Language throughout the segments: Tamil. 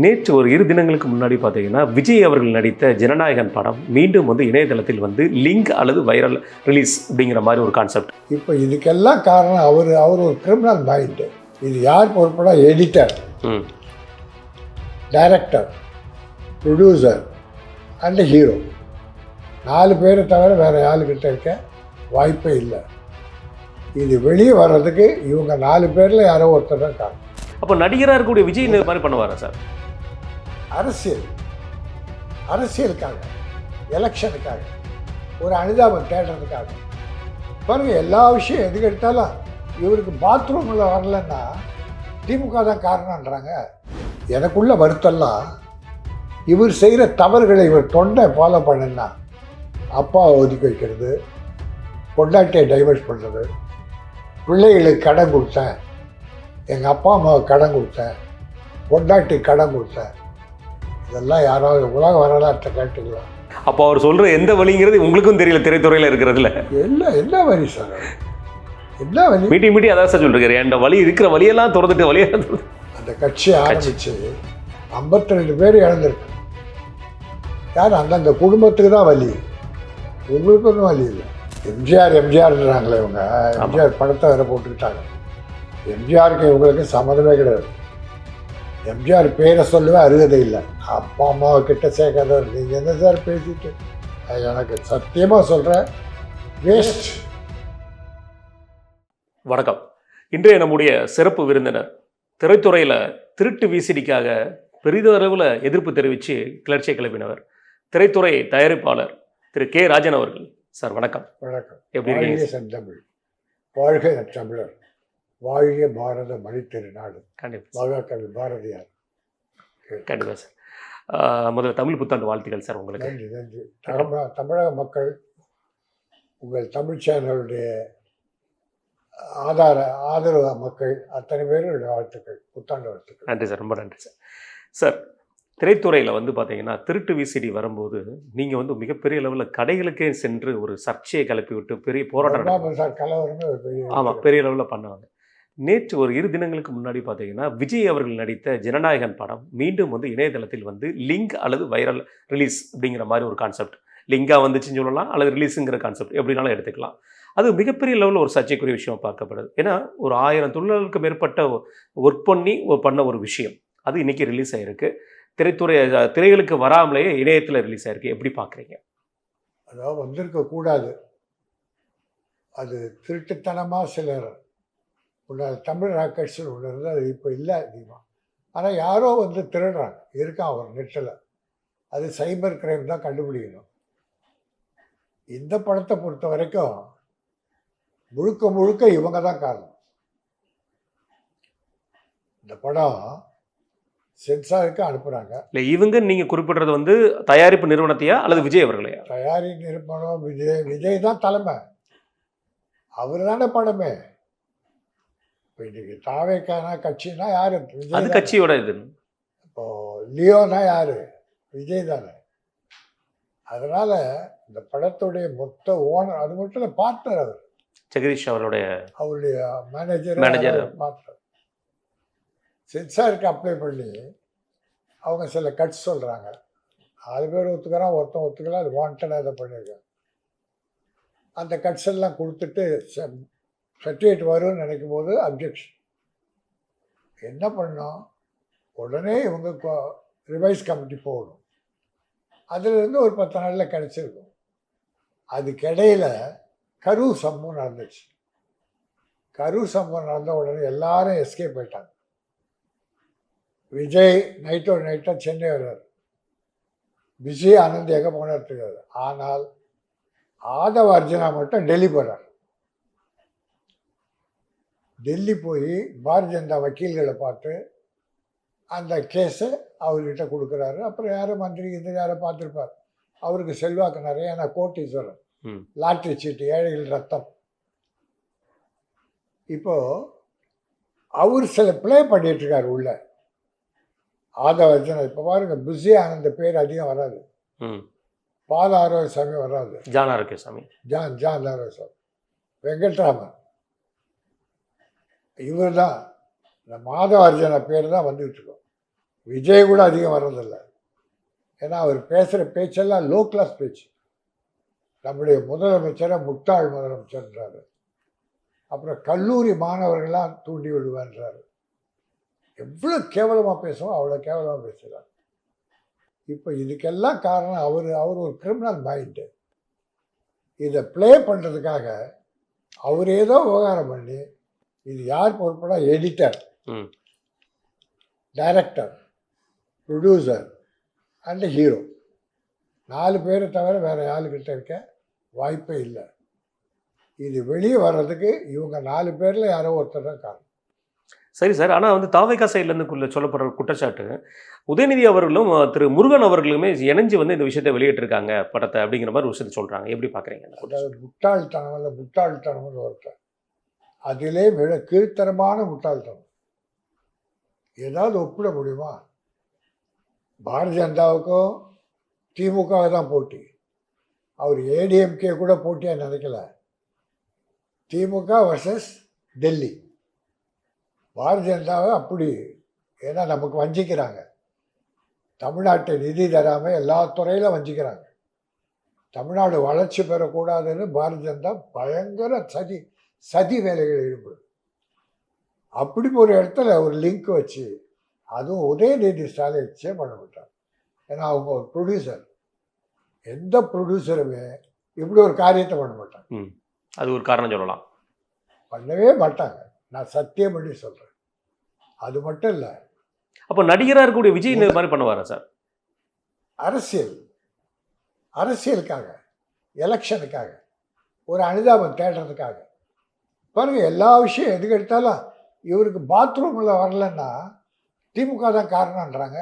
நேற்று ஒரு 2 தினங்களுக்கு முன்னாடி பார்த்தீங்கன்னா, விஜய் அவர்கள் நடித்த ஜனநாயகன் படம் மீண்டும் வந்து இணையதளத்தில் வந்து லிங்க் அல்லது வைரல் ரிலீஸ் அப்படிங்கிற மாதிரி ஒரு கான்செப்ட். இப்போ இதுக்கெல்லாம் காரணம் அவர் ஒரு கிரிமினல் மைண்டு. இது யார் பொறுப்படா? Editor, director, producer and hero. 4 பேரை தவிர வேறு ஆளுக்கிட்ட இருக்க வாய்ப்பே இல்லை. இது வெளியே வர்றதுக்கு இவங்க 4 பேரில் யாரோ ஒருத்தர் தான் காரணம். அப்போ நடிகராக இருக்கக்கூடிய விஜய் இந்த மாதிரி பண்ணுவாரா சார்? அரசியலுக்காக, எலெக்ஷனுக்காக, ஒரு அனுதாபம் தேடுறதுக்காக. பாருங்க, எல்லா விஷயம் எதுக்கு எடுத்தாலும் இவருக்கு பாத்ரூமில் வரலன்னா திமுக தான் காரணன்றாங்க. எனக்குள்ள வருத்தம்லாம் இவர் செய்கிற தவறுகளை இவர் தொண்டை ஃபாலோ பண்ணுன்னா, அப்பாவை ஒதுக்கி வைக்கிறது, பொண்டாட்டியை டைவர்ஸ் பண்ணுறது, பிள்ளைகளுக்கு கடன் கொடுத்தேன், எங்கள் அப்பா அம்மாவுக்கு கடன் கொடுத்தேன், பொண்டாட்டி கடன் கொடுத்தேன், இதெல்லாம் யாராவது உலக வரலாற்றை கேட்டுக்கலாம். அப்போ அவர் சொல்கிற எந்த வழிங்கிறது உங்களுக்கும் தெரியல திரைத்துறையில் இருக்கிறதுல. என்ன வழி சார்? என்ன வழி? மீட்டி அதான் சார் சொல்லிருக்காரு, என் வழி இருக்கிற வழியெல்லாம் திறந்துட்டு வழியாக அந்த கட்சி ஆரம்பிச்சு 52 பேர் இழந்திருக்கு. யார்? அந்தந்த குடும்பத்துக்கு தான் வலி, உங்களுக்கு ஒன்றும் வலி இல்லை. எம்ஜிஆர்ன்றாங்களே இவங்க. எம்ஜிஆர் படத்தை வேற போட்டுக்கிட்டாங்க. எம்ஜிஆருக்கு இவங்களுக்கு சம்மந்தமே கிடையாது. எம்ஜிஆர் பேரை சொல்லவே அருகதை இல்லை. அப்பா அம்மாவை கிட்ட சேர்க்காத நீங்கள் என்ன சார் பேசிட்டு? எனக்கு சத்தியமாக சொல்கிறேன், வேஸ்ட். வணக்கம். இன்றைய நம்முடைய சிறப்பு விருந்தினர் திரைத்துறையில் திருட்டு விசிடிக்காக பெரிதளவில் எதிர்ப்பு தெரிவித்து கிளர்ச்சியை கிளப்பினவர் திரைத்துறை தயாரிப்பாளர் திரு கே ராஜன் அவர்கள். சார் வணக்கம். வணக்கம். எப்படி இருக்கீங்க? செந்தமிழ் வாழ்க தமிழர், வாழ்க பாரத மணி திருநாடு. கண்டிப்பாக மகாகவி பாரதியார். கண்டிப்பாக சார். முதல்ல தமிழ் புத்தாண்டு வாழ்த்துக்கள் சார் உங்களுக்கு. நன்றி நன்றி. தமிழக மக்கள், உங்கள் தமிழ் சேனலுடைய ஆதரவு மக்கள் அத்தனை பேருடைய வாழ்த்துக்கள், புத்தாண்டு வாழ்த்துக்கள். நன்றி சார், ரொம்ப நன்றி சார். சார், திரைத்துறையில் வந்து பார்த்தீங்கன்னா திருட்டு விசிடி வரும்போது நீங்கள் வந்து மிகப்பெரிய லெவலில் கடைகளுக்கே சென்று ஒரு சர்ச்சையை கிளப்பி விட்டு பெரிய போராட்டம் சார், கலவரமே ஒரு பெரிய. ஆமாம், பெரிய லெவலில் பண்ணாங்க. நேற்று ஒரு 2 தினங்களுக்கு முன்னாடி பார்த்தீங்கன்னா, விஜய் அவர்கள் நடித்த ஜனநாயகன் படம் மீண்டும் வந்து இணையதளத்தில் வந்து லிங்க் அல்லது வைரல் ரிலீஸ் அப்படிங்கிற மாதிரி ஒரு கான்செப்ட். லிங்காக வந்துச்சுன்னு சொல்லலாம், அல்லது ரிலீஸுங்கிற கான்செப்ட் எப்படினாலும் எடுத்துக்கலாம். அது மிகப்பெரிய லெவலில் ஒரு சர்ச்சைக்குரிய விஷயம் பார்க்கப்படுது. ஏன்னா ஒரு 1000 தொழிலாளர்களுக்கு மேற்பட்ட ஒர்க் பண்ணி பண்ண ஒரு விஷயம் அது இன்றைக்கி ரிலீஸ் ஆகிருக்கு. திரைகளுக்கு வராமலேயே இணையத்தில் ரிலீஸ் ஆகிருக்கு. எப்படி பார்க்குறீங்க? அதாவது வந்திருக்கக்கூடாது, அது திருட்டுத்தனமாக சிலர் தமிழ் ராக்கெட்ஸ் ஒன்று இருந்து அது இப்போ இல்லை அதிகமாக. ஆனால் யாரோ வந்து திருடுறாங்க, இருக்கான் அவர் நெட்டில். அது சைபர் கிரைம் தான் கண்டுபிடிக்கணும். இந்த படத்தை பொறுத்த வரைக்கும் முழுக்க முழுக்க இவங்க தான் காரணம். இந்த படம் சென்சாருக்கு அனுப்புகிறாங்க. இல்லை, இவங்க நீங்கள் குறிப்பிட்றது வந்து தயாரிப்பு நிறுவனத்தையா அல்லது விஜய் அவர்களையா? தயாரிப்பு நிறுவனம் விஜய் தான் தலைமை, அவர் தானே படமே. இப்போ இன்றைக்கி தாவேக்கான கட்சினா யார்? விஜய். அது கட்சியோட இது. இப்போது லியோனா யார்? விஜய் தானே. அதனால் இந்த படத்துடைய மொத்த ஓனர், அது மட்டும் இல்லை, பார்ட்னர் அவர் ஜெகதீஷ் அவருடைய மேனேஜர் பார்ட்னர். சென்சாருக்கு அப்ளை பண்ணி அவங்க சில கட்ஸ் சொல்கிறாங்க. 4 பேர் ஒத்துக்கிறான், ஒருத்தன் ஒத்துக்கலாம், அது வாண்டடாக இதை பண்ணியிருக்காங்க. அந்த கட்ஸ் எல்லாம் கொடுத்துட்டு சர்டிஃபிகேட் வரும்னு நினைக்கும் போது அப்ஜெக்ஷன். என்ன பண்ணோம்? உடனே இவங்க ரிவைஸ் கமிட்டி போகணும். அதிலிருந்து ஒரு 10 நாளில் கிடச்சிருக்கும். அதுக்கிடையில் கரூர் சம்பவம் நடந்துச்சு. கரூர் சம்பவம் நடந்த உடனே எல்லாரும் எஸ்கேப் போயிட்டாங்க. விஜய் நைட்டோட நைட்டாக சென்னை வர்றார், விஜய் ஆனந்த் எங்கே போனார் தெரியாது. ஆனால் ஆதவ அர்ஜுனா மட்டும் டெல்லி போகிறார். டெல்லி போய் பாரதிய ஜனதா வக்கீல்களை பார்த்து அந்த கேஸை அவர்கிட்ட கொடுக்குறாரு. அப்புறம் யாரும் மந்திரி யாரை பார்த்துருப்பார், அவருக்கு செல்வாக்கு நிறைய. ஏன்னா கோட்டீஸ்வரர், லாட்ரி சீட்டு, ஏழைகள் ரத்தம். இப்போது அவர் சில பிளே பண்ணிகிட்ருக்கார் உள்ள ஆதவ அர்ஜுனா. இப்போ பாருங்க, பிஸி ஆனந்த பேர் அதிகம் வராது, பால ஆரோக்கியசாமி வராது, ஜான் ஆரோக்கியசாமி, ஜான் ஆரோக்கியசாமி, வெங்கட்ராமன், இவர் தான் இந்த மாதவ அர்ஜுனா பேர் தான் வந்துக்கிட்டு இருக்கோம். விஜய் கூட அதிகம் வர்றதில்லை. ஏன்னா அவர் பேசுகிற பேச்செல்லாம் லோ கிளாஸ் பேச்சு. நம்முடைய முதலமைச்சரை முட்டாள் முதலமைச்சர்ன்றாரு. அப்புறம் கல்லூரி மாணவர்கள்லாம் தூண்டி விடுவேன்றாரு. எவ்வளோ கேவலமாக பேசுவோம் அவ்வளோ கேவலமாக பேசுகிறார். இப்போ இதுக்கெல்லாம் காரணம் அவர் ஒரு கிரிமினல் மைண்டு. இதை ப்ளே பண்ணுறதுக்காக அவர் ஏதோ விவகாரம் பண்ணி இது யார் பொறுப்புனா editor, director, producer and hero 4 பேரை தவிர வேறு யாருக்கிட்ட இருக்க வாய்ப்பே இல்லை. இது வெளியே வர்றதுக்கு இவங்க 4 பேரில் யாரோ ஒருத்தர் தான் காரணம். சரி சார், ஆனால் வந்து தாவேகா சைட்லேருந்து சொல்லப்படுற குற்றச்சாட்டு உதயநிதி அவர்களும் திரு முருகன் அவர்களுமே இணைஞ்சு வந்து இந்த விஷயத்தை வெளியிட்டிருக்காங்க படத்தை அப்படிங்கிற மாதிரி ஒரு விஷயத்தை சொல்கிறாங்க. எப்படி பார்க்குறீங்க? அதாவது முட்டாள்தனம் இல்லை, முட்டாள்தனம்னு ஒருத்தர் அதிலே விட கீழ்த்தரமான முட்டாள்தனம். ஏதாவது ஒப்பிட முடியுமா? பாரதிய ஜனதாவுக்கும் திமுக தான் போட்டி. அவர் ஏடிஎம்கே கூட போட்டியாக நினைக்கல. திமுக வர்சஸ் டெல்லி. பாரதிய ஜனதாவை அப்படி, ஏன்னா நமக்கு வஞ்சிக்கிறாங்க. தமிழ்நாட்டை நிதி தராமல் எல்லா துறையிலும் வஞ்சிக்கிறாங்க. தமிழ்நாடு வளர்ச்சி பெறக்கூடாதுன்னு பாரதிய ஜனதா பயங்கர சதி வேலைகள் ஈடுபடும். அப்படி ஒரு இடத்துல ஒரு லிங்க் வச்சு அதுவும் உதயநிதி ஸ்டாலின் வச்சே பண்ண மாட்டாங்க. ஏன்னா அவங்க ஒரு ப்ரொடியூசர். எந்த ப்ரொடியூசருமே இப்படி ஒரு காரியத்தை பண்ண மாட்டாங்க. அது ஒரு காரணம் சொல்லலாம். பண்ணவே மாட்டாங்க. நான் சத்தியம் பண்ணி சொல்கிறேன். அது மட்டும் இல்லை, அப்போ நடிகராக இருக்கக்கூடிய விஜய் இந்த மாதிரி பண்ணுவாரா சார்? அரசியலுக்காக, எலெக்ஷனுக்காக, ஒரு அனுதாபம் தேடுறதுக்காக. பாருங்க, எல்லா விஷயம் எதுக்கு எடுத்தாலும் இவருக்கு பாத்ரூமில் வரலன்னா திமுக தான் காரணம்ன்றாங்க.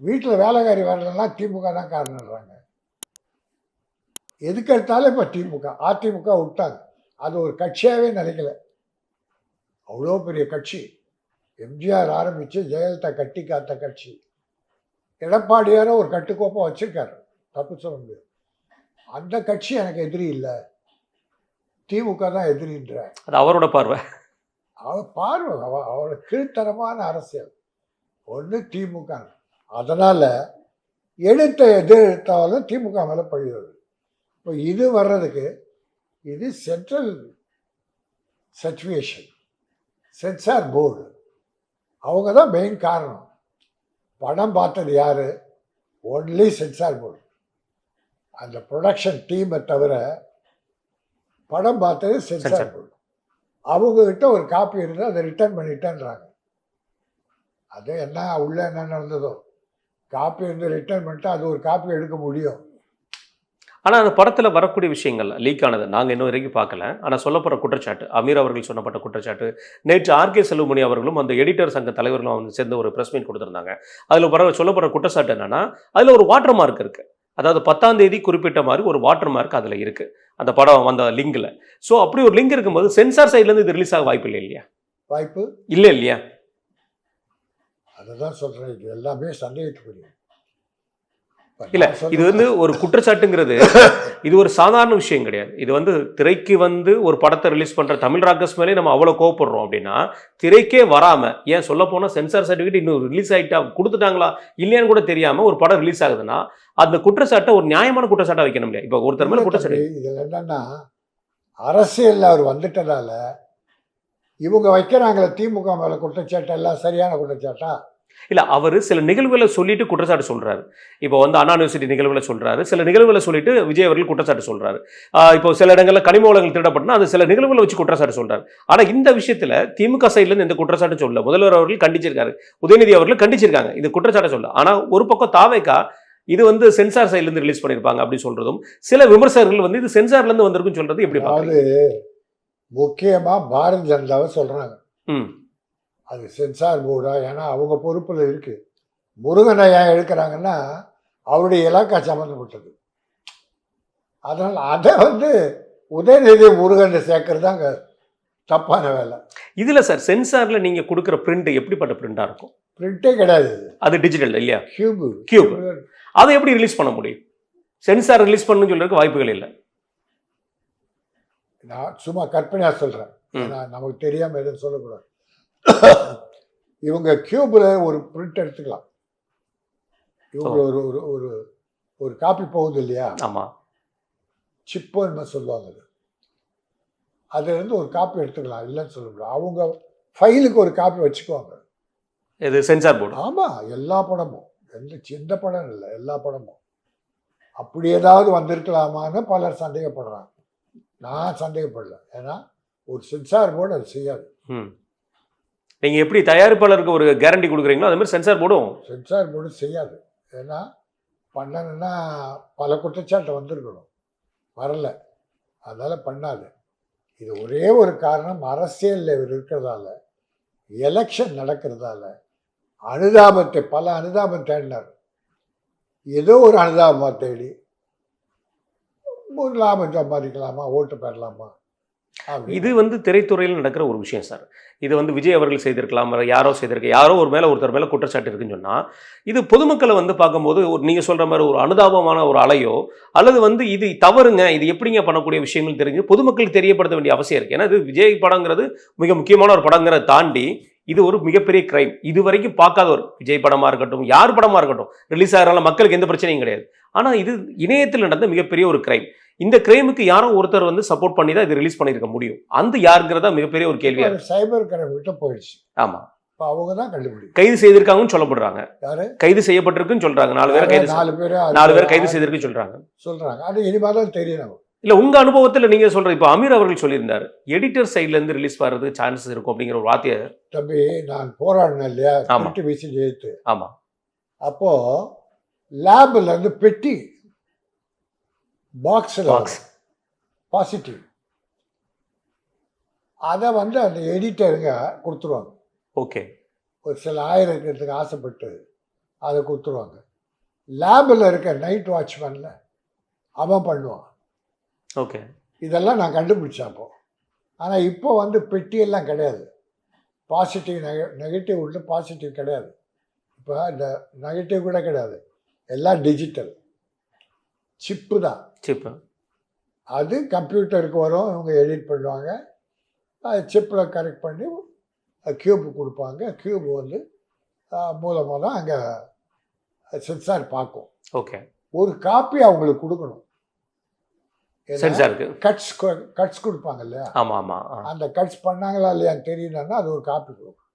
வீட்டில் வேலைக்காரி வரலன்னா திமுக தான் காரணம்ன்றாங்க. எதுக்கு எடுத்தாலும் இப்போ திமுக, அதிமுக விட்டாங்க. அது ஒரு கட்சியாகவே நினைக்கல. அவ்வளோ பெரிய கட்சி. எம்ஜிஆர் ஆரம்பித்து ஜெயலலிதா கட்டி காத்த கட்சி. எடப்பாடியார ஒரு கட்டுக்கோப்பம் வச்சுருக்காரு, தப்பு சொல்ல முடியாது. அந்த கட்சி எனக்கு எதிரி இல்லை, திமுக தான் எதிரின்ற. அது அவரோட பார்வை. அவரோட கீழ்த்தரமான அரசியல். ஒன்று திமுக. அதனால் எதிர்த்தாலும் திமுக மேலே பழிவது. இப்போ இது வர்றதுக்கு இது சென்ட்ரல் சர்டிஃபிகேஷன், சென்சார் போர்டு, அவங்க தான் மெயின் காரணம். படம் பார்த்தது யார்? Only censor board. அந்த ப்ரொடக்ஷன் டீமை தவிர படம் பார்த்தது சென்சார் போர்டு. அவங்கக்கிட்ட ஒரு காப்பி இருந்தால் அதை ரிட்டர்ன் பண்ணிட்டேன்றாங்க. அது என்ன உள்ள என்ன நடந்ததோ, காப்பி இருந்து ரிட்டர்ன் பண்ணிட்டா அது ஒரு காப்பி எடுக்க முடியும். ஆனால் அந்த படத்தில் வரக்கூடிய விஷயங்கள் லீக் ஆனது நாங்கள் இன்னும் வரைக்கும் பார்க்கல. ஆனால் சொல்லப்படுற குற்றச்சாட்டு, அமீர் அவர்கள் சொன்னப்பட்ட குற்றச்சாட்டு, நேற்று ஆர்கே செல்வமணி அவர்களும் அந்த எடிட்டர் சங்க தலைவர்களும் அவங்க சேர்ந்து ஒரு ப்ரெஸ் மீட் கொடுத்துருந்தாங்க. அதில் சொல்லப்படுற குற்றச்சாட்டு என்னன்னா, அதில் ஒரு வாட்டர் மார்க் இருக்குது. அதாவது 10ஆம் தேதி குறிப்பிட்ட மாதிரி ஒரு வாட்டர் மார்க் அதில் இருக்குது, அந்த படம் அந்த லிங்கில். ஸோ அப்படி ஒரு லிங்க் இருக்கும்போது சென்சார் சைட்லேருந்து இது ரிலீஸ் ஆக வாய்ப்பு இல்லை இல்லையா? வாய்ப்பு இல்லை இல்லையா? அதை தான் சொல்கிறேன். இது எல்லாமே சந்தேகத்துக்குரிய இல்லை. இது வந்து ஒரு குற்றச்சாட்டுங்கிறது இது ஒரு சாதாரண விஷயம் கிடையாது. இது வந்து திரைக்கு வந்து ஒரு படத்தை ரிலீஸ் பண்ணுற தமிழ் ராக்கர்ஸ் மேலே நம்ம அவ்வளோ கோவப்படுறோம் அப்படின்னா, திரைக்கே வராமல், ஏன் சொல்ல போனால் சென்சார் சர்டிஃபிகேட் இன்னும் ரிலீஸ் ஆகிட்டா கொடுத்துட்டாங்களா இல்லையான்னு கூட தெரியாமல் ஒரு படம் ரிலீஸ் ஆகுதுன்னா அந்த குற்றச்சாட்டை ஒரு நியாயமான குற்றச்சாட்டை வைக்கணும் இல்லையா? இப்போ ஒருத்தர் மேலே குற்றச்சாட்டு. இதில் என்னன்னா, அரசியலில் அவர் வந்துட்டதால இவங்க வைக்கிறாங்களே திமுக மேலே குற்றச்சாட்டு எல்லாம் சரியான குற்றச்சாட்டா? இல்லை, அவர் சில நிகழ்வுகளை சொல்லிட்டு குற்றச்சாட்டு சொல்கிறாரு. இப்போ வந்து அண்ணா யூனிவர்சிட்டி நிகழ்வுகளை சொல்கிறாரு, சில நிகழ்வுகளை சொல்லிட்டு விஜய் அவர்கள் குற்றச்சாட்டு சொல்கிறாரு. இப்போ சில இடங்களில் கனிம வளங்கள் திருடப்பட்டுனா அது சில நிகழ்வுகளை வச்சு குற்றச்சாட்டு சொல்கிறார். ஆனால் இந்த விஷயத்தில் திமுக சைட்லேருந்து எந்த குற்றச்சாட்டு சொல்ல. முதல்வர் அவர்கள் கண்டிச்சிருக்காரு, உதயநிதி அவர்கள் கண்டிச்சிருக்காங்க, இது குற்றச்சாட்டை சொல்ல. ஆனால் ஒரு பக்கம் தாவேகா இது வந்து சென்சார் சைட்லேருந்து ரிலீஸ் பண்ணியிருப்பாங்க அப்படின்னு சொல்கிறதும், சில விமர்சகர்கள் வந்து இது சென்சார்லேருந்து வந்திருக்குன்னு சொல்கிறது எப்படி பார்க்குறது? முக்கியமாக பாரதிய ஜனதாவை சொல்கிறாங்க அது சென்சார் போர்டா, ஏன்னா அவங்க பொறுப்பில் இருக்குது. முருகனை ஏன் எடுக்கிறாங்கன்னா அவருடைய இலாக்கா சம்மந்தப்பட்டது. அதனால் அதை வந்து உதயநிதி முருகன் சேர்க்கறது தாங்க தப்பான வேலை. இதில் சார் சென்சாரில் நீங்கள் கொடுக்குற பிரிண்ட் எப்படிப்பட்ட பிரிண்டாக இருக்கும்? பிரிண்டே கிடையாது, அது டிஜிட்டல் இல்லையா? கியூப். அதை எப்படி ரிலீஸ் பண்ண முடியும்? சென்சார் ரிலீஸ் பண்ணணும்னு சொல்றதுக்கு வாய்ப்புகள் இல்லை. நான் சும்மா கற்பனையாக சொல்கிறேன், ஏன்னா நமக்கு தெரியாமல் எதுவும் சொல்லக்கூடாது. இவங்க கியூபில் ஒரு பிரிண்ட் எடுத்துக்கலாம். இவங்க ஒரு ஒரு ஒரு ஒரு காப்பி போகுது இல்லையா, ஆமாம், சிப்புன்னு சொல்லுவாங்க. அதுலேருந்து ஒரு காப்பி எடுத்துக்கலாம், இல்லைன்னு சொல்ல முடியாது. அவங்க ஃபைலுக்கு ஒரு காப்பி வச்சுக்குவாங்க. இது சென்சார் போர்டு. ஆமாம், எல்லா படமும், எந்த படம் இல்லை, எல்லா படமும். அப்படி ஏதாவது வந்திருக்கலாமான்னு பலர் சந்தேகப்படுறாங்க. நான் சந்தேகப்படல. ஏன்னா ஒரு சென்சார் போர்டு அது செய்யாது. நீங்கள் எப்படி தயாரிப்பாளருக்கு ஒரு கேரண்டி கொடுக்குறீங்களோ அது மாதிரி சென்சார் போர்டும் சென்சார் போர்டு செய்யாது. ஏன்னா பண்ணணுன்னா பல குற்றச்சாட்டு வந்திருக்கணும், வரல, அதனால் பண்ணாது. இது ஒரே ஒரு காரணம், அரசியலில் இவர் இருக்கிறதால, எலெக்ஷன் நடக்கிறதால பல அனுதாபம் தேடினார். ஏதோ ஒரு அனுதாபமாக தேடி ஒரு லாபம் சம்பாதிக்கலாமா, ஓட்டு பெறலாமா. இது வந்து திரைத்துறையில் நடக்கிற ஒரு விஷயம் சார். இது வந்து விஜய் அவர்கள் செய்திருக்கலாம், யாரோ செய்திருக்க, யாரோ ஒருத்தர் மேலே குற்றச்சாட்டு இருக்குன்னு சொன்னால், இது பொதுமக்களை வந்து பார்க்கும்போது நீங்கள் சொல்கிற மாதிரி ஒரு அனுதாபமான ஒரு அலையோ, அல்லது வந்து இது தவறுங்க, இது எப்படிங்க பண்ணக்கூடிய விஷயங்கள் தெரிஞ்சு பொதுமக்களுக்கு தெரியப்படுத்த வேண்டிய அவசியம் இருக்குது. ஏன்னா இது விஜய் படங்கிறது மிக முக்கியமான ஒரு படங்கிறத தாண்டி இது ஒரு மிகப்பெரிய கிரைம். இது வரைக்கும் பார்க்காத ஒரு விஜய் படமாக இருக்கட்டும், யார் படமாக இருக்கட்டும், ரிலீஸ் ஆகிறனால மக்களுக்கு எந்த பிரச்சனையும் கிடையாது. ஆனால் இது இணையத்தில் நடந்த மிகப்பெரிய ஒரு கிரைம். இந்த கிரைமுக்கு யாரோ ஒருத்தர் வந்து சப்போர்ட் பண்ணி தான் இது ரிலீஸ் பண்ணியிருக்க முடியும். அந்த யாருங்கிறதா மிகப்பெரிய ஒரு கேள்வியா இருக்கு. சைபர் கிரைம் கிட்ட போயிடுச்சு. ஆமா, இப்போ அவங்க தான் கண்டுபிடிக்கும். கைது செய்திருக்காங்கன்னு சொல்லப்படுறாங்க. யாரு கைது செய்யப்பட்டிருக்குன்னு சொல்றாங்க. 4 பேர் கைது செய்திருக்கு சொல்றாங்க. அது இனிமே தான் தெரியணும். இல்ல உங்க அனுபவத்தில் நீங்க சொல்ற, இப்போ அமீர் அவர்கள் சொல்லியிருந்தார் எடிட்டர் சைட்ல இருந்து ரிலீஸ் வர்றது சான்சஸ் இருக்கும் அப்படிங்கிற ஒரு வார்த்தையை. தம்பி, நான் போராடினேன் இல்லையா, வீசி ஜெயித்து. ஆமா, அப்போ லேப்ல இருந்து பெட்டி பாக்ஸில் பாசிட்டிவ், அதை வந்து அந்த எடிட்டருங்க கொடுத்துருவாங்க. ஓகே, ஒரு சில ஆயிரம் இருக்கிறதுக்கு ஆசைப்பட்டு அதை கொடுத்துருவாங்க. லேபில் இருக்க நைட் வாட்ச்மேனில் அவன் பண்ணுவான். ஓகே, இதெல்லாம் நான் கண்டுபிடிச்சேன் அப்போ. ஆனால் இப்போ வந்து பெட்டியெல்லாம் கிடையாது. பாசிட்டிவ் நெகட்டிவ் உள்ள பாசிட்டிவ் கிடையாது. இப்போ இந்த நெகட்டிவ் கூட கிடையாது, எல்லாம் டிஜிட்டல் சிப்பு தான். சிப்பு அது கம்ப்யூட்டருக்கு வரும், இவங்க எடிட் பண்ணுவாங்க, அது சிப்பில் கரெக்ட் பண்ணி க்யூப் கொடுப்பாங்க. க்யூப் வந்து மூலமாக தான் அங்கே சென்சார் பார்க்கும். ஓகே, ஒரு காப்பி அவங்களுக்கு கொடுக்கணும். சென்சாருக்கு கட்ஸ் கொடுப்பாங்க இல்லையா, ஆமாம் ஆமாம், அந்த கட்ஸ் பண்ணாங்களா இல்லையான்னு தெரியலன்னா அது ஒரு காப்பி கொடுக்கும்.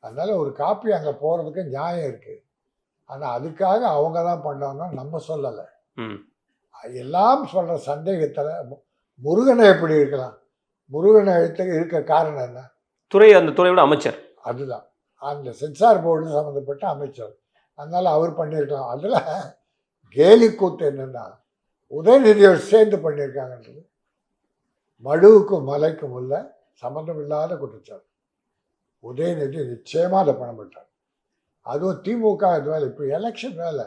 அதனால் ஒரு காப்பி அங்கே போகிறதுக்கு நியாயம் இருக்குது. ஆனால் அதுக்காக அவங்க தான் பண்ணோன்னா நம்ம சொல்லலை. எல்லாம் சொல்கிற சந்தேகத்தில் முருகனை எப்படி இருக்கலாம்? முருகனை எழுத்துக்கு இருக்க காரணம் என்ன? அந்த துறையோட அமைச்சர். அதுதான் அந்த சென்சார் போர்டு சம்மந்தப்பட்ட அமைச்சர். அதனால் அவர் பண்ணியிருக்கலாம். அதில் கேலி கூத்து என்னென்னா, உதயநிதியோடு சேர்ந்து பண்ணியிருக்காங்கன்றது மடுவுக்கும் மலைக்கும் உள்ள சம்மந்தம் இல்லாத குற்றச்சாட்டு. உதயநிதி நிச்சயமாக அதை பண்ண மாட்டார். அதுவும் திமுக இது வேலை, இப்போ எலெக்ஷன் வேலை,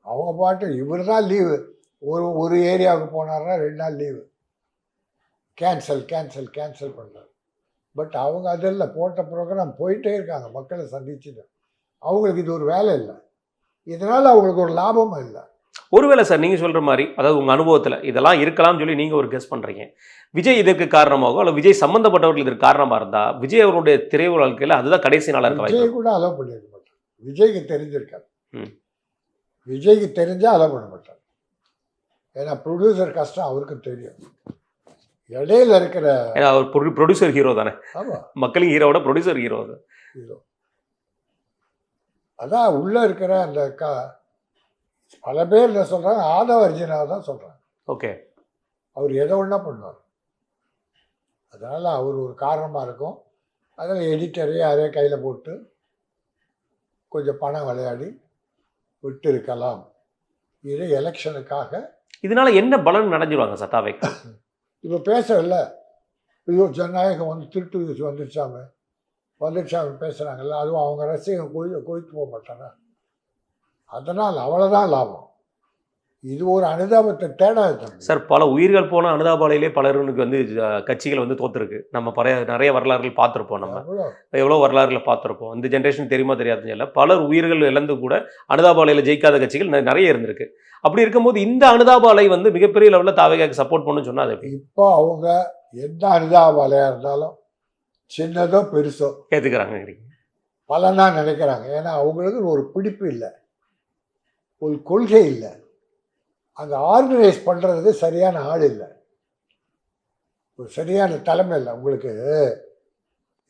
அவங்க பாட்டு இவர் தான் லீவு. ஒரு ஏரியாவுக்கு போனார்னா 2 நாள் லீவு, கேன்சல் பண்ணுறாரு. பட் அவங்க அதில் போட்ட ப்ரோக்ராம் போயிட்டே இருக்காங்க, மக்களை சந்திச்சுட்டு. அவங்களுக்கு இது ஒரு வேலை இல்லை, இதனால் அவங்களுக்கு ஒரு லாபமும் இல்லை. ஒருவேளை சார் நீங்கள் சொல்கிற மாதிரி, அதாவது உங்கள் அனுபவத்தில் இதெல்லாம் இருக்கலாம்னு சொல்லி நீங்கள் ஒரு கெஸ் பண்ணுறீங்க, விஜய் இதற்கு காரணமாகும் அல்ல விஜய் சம்மந்தப்பட்டவர்கள் இதற்கு காரணமாக இருந்தால் விஜய் அவருடைய திரை வாழ்க்கையில் அதுதான் கடைசி நாளாக இருக்க விஜய் கூட அலோவ் பண்ணியிருக்க மாட்டார். விஜய்க்கு தெரிஞ்சிருக்காரு. விஜய்க்கு தெரிஞ்சால் அலோவ் பண்ண மாட்டார். ஏன்னா ப்ரொடியூசர் கஷ்டம் அவருக்கு தெரியும். இடையில இருக்கிற அவர் ப்ரொடியூசர் ஹீரோ தானே. ஆமாம், மக்களின் ஹீரோவோட ப்ரொடியூசர் ஹீரோ அதான் உள்ளே இருக்கிற அந்த பல பேர் என்ன சொல்கிறாங்க, ஆதவ அர்ஜுனாவை தான் சொல்கிறாங்க. ஓகே, அவர் எதை ஒன்றா பண்ணுவார். அதனால் அவர் ஒரு காரணமாக இருக்கும். அதில் எடிட்டரே அதே கையில் போட்டு கொஞ்சம் பணம் விளையாடி விட்டு இருக்கலாம். இது எலெக்ஷனுக்காக. இதனால என்ன பலன் நடந்துருவாங்க சத்தாவைக்கு? இப்போ பேசல, ஐயோ ஜனநாயகம் வந்து திருட்டு வந்துருச்சாம பேசுகிறாங்கல்ல, அதுவும் அவங்க ரசிகம் கொய்த்து போக மாட்டாங்க. அதனால் அவ்வளோதான் லாபம். இது ஒரு அனுதாபத்தை தேடாது சார். பல உயிர்கள் போன அனுதாபாலையிலே பலருக்கு வந்து கட்சிகள் வந்து தோத்துருக்கு. நம்ம நிறைய வரலாறுகள் பார்த்துருப்போம். நம்ம எவ்வளோ வரலாறுகளை பார்த்துருப்போம். இந்த ஜென்ரேஷன் தெரியுமா தெரியாதுன்னு இல்லை, பலர் உயிர்கள் இழந்து கூட அனுதாபாலையில் ஜெயிக்காத கட்சிகள் நிறைய இருந்திருக்கு. அப்படி இருக்கும்போது இந்த அனுதாபாலை வந்து மிகப்பெரிய லெவலில் தாவேகாக்கு சப்போர்ட் பண்ணுன்னு சொன்னால் அது இப்போ அவங்க எந்த அனுதாபாலையாக இருந்தாலும் சின்னதோ பெருசோ ஏற்றுக்கிறாங்க. பலனா நினைக்கிறாங்க. ஏன்னா அவங்களுக்கு ஒரு பிடிப்பு இல்லை, ஒரு கொள்கை இல்லை, அங்கே ஆர்கனைஸ் பண்ணுறதுக்கு சரியான ஆள் இல்லை, ஒரு சரியான தலைமை இல்லை. உங்களுக்கு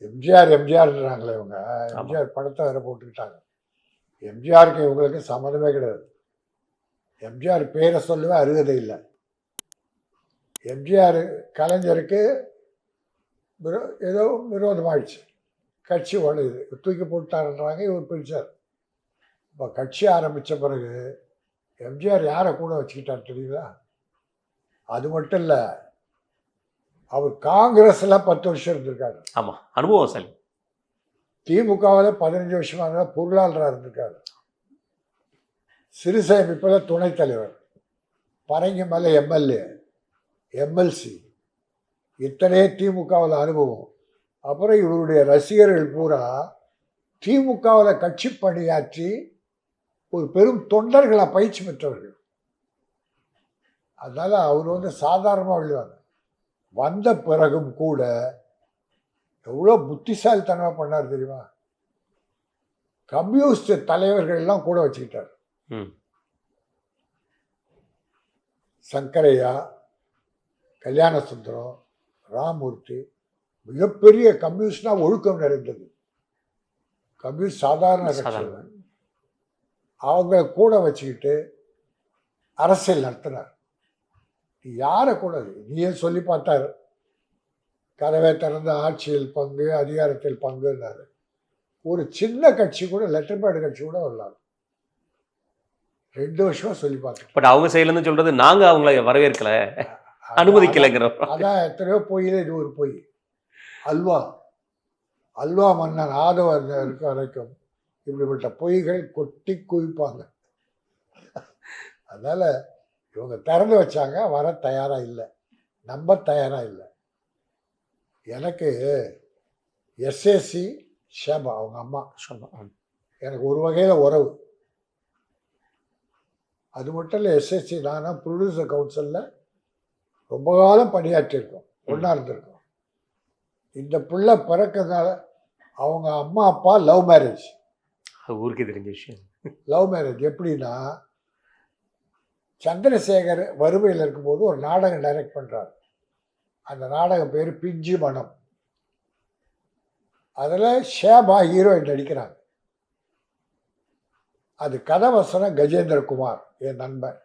எம்ஜிஆர்ன்றாங்களே இவங்க, எம்ஜிஆர் படத்தை வேற போட்டுக்கிட்டாங்க. எம்ஜிஆருக்கு இவங்களுக்கு சம்மந்தமே கிடையாது. எம்ஜிஆர் பேரை சொல்லவே அருகதை இல்லை. எம்ஜிஆர் கலைஞருக்கு ஏதோ விரோதமாயிடுச்சு, கட்சி உடையுது, தூக்கி போட்டாருன்றாங்க, இவர் பிரித்தார். இப்போ கட்சி ஆரம்பித்த பிறகு எம்ஜிஆர் யாரை கூட வச்சுக்கிட்டார் தெரியுங்களா? அது மட்டும் இல்லை, அவர் காங்கிரஸில் 10 வருஷம் இருந்திருக்காரு. ஆமாம், அனுபவசாலி. திமுகவில் 15 வருஷமாக பொருளாளராக இருந்திருக்காரு. சிறுசேமிப்பில் துணைத் தலைவர், பரங்கிமலை எம்எல்ஏ, எம்எல்சி, இத்தனையே திமுகவில் அனுபவம். அப்புறம் இவருடைய ரசிகர்கள் பூரா திமுகவில் கட்சி பணியாற்றி ஒரு பெரும் தொண்டர்களை பயிற்சி பெற்றவர்கள். அதனால் அவர் சாதாரணமாக விழுவாங்க. வந்த பிறகும் கூட எவ்வளோ புத்திசாலித்தனமாக பண்ணார் தெரியுமா? கம்யூனிஸ்ட் தலைவர்கள்லாம் கூட வச்சுக்கிட்டார். சங்கரையா, கல்யாண சுந்தரம், ராமூர்த்தி, மிகப்பெரிய கம்யூனிஸ்ட்னா ஒழுக்கம் நிறைந்தது. கம்யூனிஸ்ட் சாதாரண கட்சி, அவங்க கூட வச்சுக்கிட்டு அரசியல் நடத்தினார். யாரை கூட நீயே சொல்லி பார்த்தாரு, கதவை திறந்த ஆட்சியில் பங்கு, அதிகாரத்தில் பங்குன்னாரு. ஒரு சின்ன கட்சி கூட, லெட்டர் பேட் கட்சி கூட வரலாம். 2 வருஷமா சொல்லி பார்த்தேன். பட் அவங்க சைட்லேருந்து சொல்றது நாங்கள் அவங்கள வரவேற்கல, அனுமதிக்கலைங்கிற. அதான் எத்தனையோ பொய்யில இது ஒரு பொய். அல்வா மன்னன் ஆதவர் இருக்க வரைக்கும் இப்படிப்பட்ட பொய்கள் கொட்டி குவிப்பாங்க. அதனால இவங்க திறந்து வச்சாங்க, வர தயாராக இல்லை, நம்ப தயாராக இல்லை. எனக்கு எஸ்ஏசி ஷேபா, அவங்க அம்மா எனக்கு ஒரு வகையில் உறவு. அது மட்டும் இல்லை, எஸ்எஸ்சி நானும் ப்ரொடியூசர் கவுன்சிலில் ரொம்ப காலம் பணியாற்றியிருக்கோம், ஒன்றா இருந்திருக்கோம். இந்த பிள்ளை பிறக்கிறதுனால அவங்க அம்மா அப்பா லவ் மேரேஜ். ஊருக்கு தெரிஞ்ச விஷயம். லவ் மேரேஜ் எப்படின்னா, சந்திரசேகர் வறுமையில் இருக்கும்போது ஒரு நாடகம் டைரக்ட் பண்ணுறார். அந்த நாடகம் பேர் பிஞ்சு மனம். அதில் ஷேபா ஹீரோயின் நடிக்கிறாங்க. அது கதவசனம் கஜேந்திரகுமார், என் நண்பன்.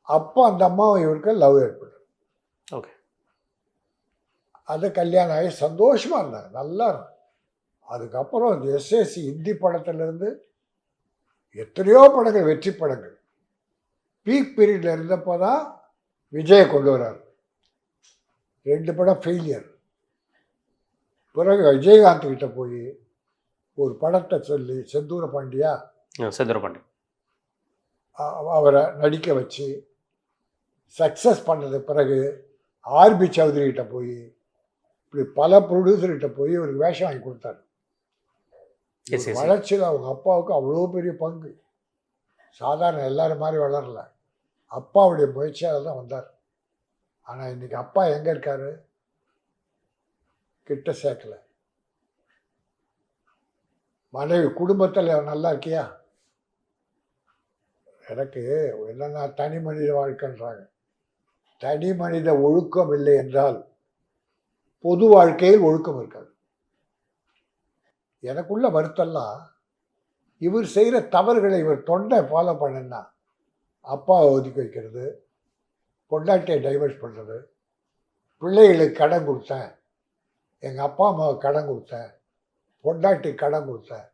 அப்போ அந்த அம்மாவும் இவருக்கு லவ் ஏற்படும். ஓகே. அது கல்யாணம் ஆகி சந்தோஷமாக இருந்தாங்க, நல்லா இருந்தாங்க. அதுக்கப்புறம் இந்த எஸ்எஸ்சி ஹிந்தி படத்துலேருந்து எத்தனையோ படங்கள், வெற்றி படங்கள். பீக் பீரியடில் இருந்தப்போ தான் விஜயை கொண்டு வர்றார். 2 படம் ஃபெயிலியர். பிறகு விஜயகாந்த் கிட்ட போய் ஒரு படத்தை சொல்லி, செந்தூர பாண்டியா, அவரை நடிக்க வச்சு சக்ஸஸ் பண்ணது. பிறகு ஆர்பி சௌத்ரிகிட்ட போய், இப்படி பல ப்ரொடியூசர்கிட்ட போய் இவருக்கு வேஷம் வாங்கி கொடுத்தாரு. வளர்ச்சியில் அவங்க அப்பாவுக்கு அவ்வளோ பெரிய பங்கு. சாதாரண எல்லாரும் மாதிரி வளரல, அப்பாவுடைய முயற்சியால் தான் வந்தார். ஆனால் இன்னைக்கு அப்பா எங்கே இருக்காரு? கிட்ட சேர்க்கல. மனைவி குடும்பத்தில் நல்லா இருக்கியா? எனக்கு என்னன்னா, தனி மனித வாழ்க்கைன்றாங்க. தனி மனித ஒழுக்கம் இல்லை என்றால் பொது வாழ்க்கையில் ஒழுக்கம் இருக்காது. எனக்குள்ள வருத்தம்லாம், இவர் செய்கிற தவறுகளை இவர் தொண்டை ஃபாலோ பண்ணுன்னா, அப்பாவை ஒதுக்கி வைக்கிறது, பொண்டாட்டியை டைவர்ஸ் பண்ணுறது, பிள்ளைகளுக்கு கடன் கொடுத்தேன், எங்கள் அப்பா அம்மாவுக்கு கடன் கொடுத்தேன், பொண்டாட்டி கடன் கொடுத்தேன்.